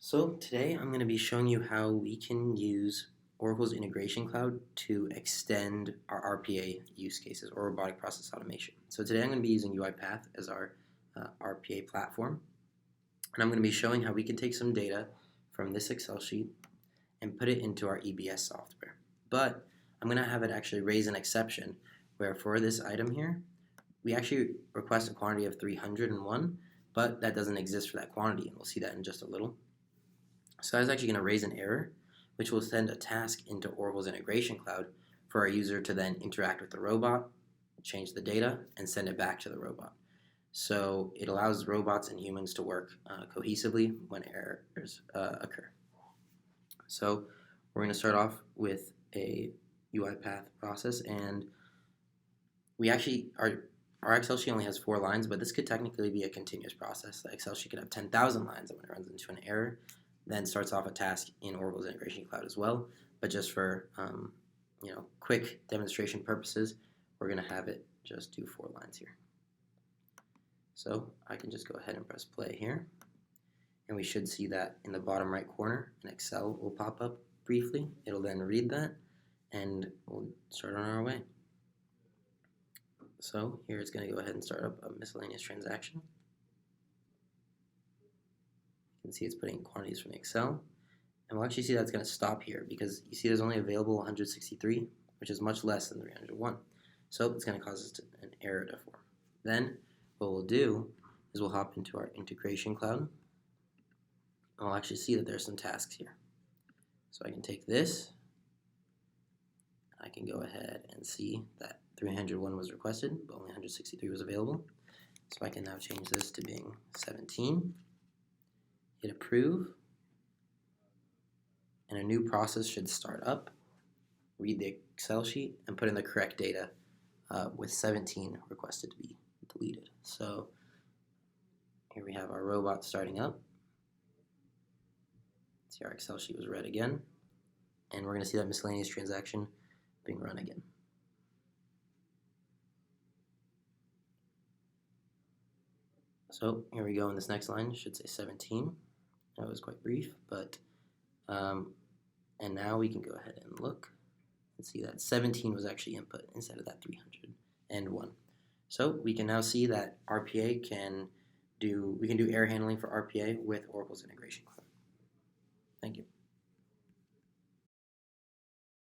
So today I'm going to be showing you how we can use Oracle's Integration Cloud to extend our RPA use cases or robotic process automation. So today I'm going to be using UiPath as our RPA platform, and I'm going to be showing how we can take some data from this Excel sheet and put it into our EBS software. But I'm going to have it actually raise an exception where for this item here, we actually request a quantity of 301, but that doesn't exist for that quantity, and we'll see that in just a little. So that's actually going to raise an error, which will send a task into Oracle's Integration Cloud for our user to then interact with the robot, change the data, and send it back to the robot. So it allows robots and humans to work cohesively when errors occur. So we're going to start off with a UiPath process, and we actually our Excel sheet only has 4 lines, but this could technically be a continuous process. The Excel sheet could have 10,000 lines, and when it runs into an error, then starts off a task in Oracle's Integration Cloud as well. But just for quick demonstration purposes, we're going to have it just do 4 lines here. So I can just go ahead and press play here, and we should see that in the bottom right corner an Excel will pop up briefly. It'll then read that, and we'll start on our way. So here it's going to go ahead and start up a miscellaneous transaction. You can see it's putting quantities from the Excel, and we'll actually see that's going to stop here because you see there's only available 163, which is much less than 301. So it's going to cause us an error to form. Then what we'll do is we'll hop into our Integration Cloud, and we'll actually see that there's some tasks here. So I can take this, I can go ahead and see that 301 was requested, but only 163 was available. So I can now change this to being 17. Hit approve, and a new process should start up, read the Excel sheet, and put in the correct data with 17 requested to be deleted. So here we have our robot starting up. See, our Excel sheet was read again, and we're going to see that miscellaneous transaction being run again. So here we go in this next line, it should say 17. That was quite brief, but and now we can go ahead and look and see that 17 was actually input instead of that 301. So we can now see that RPA we can do error handling for RPA with Oracle's Integration Cloud. Thank you.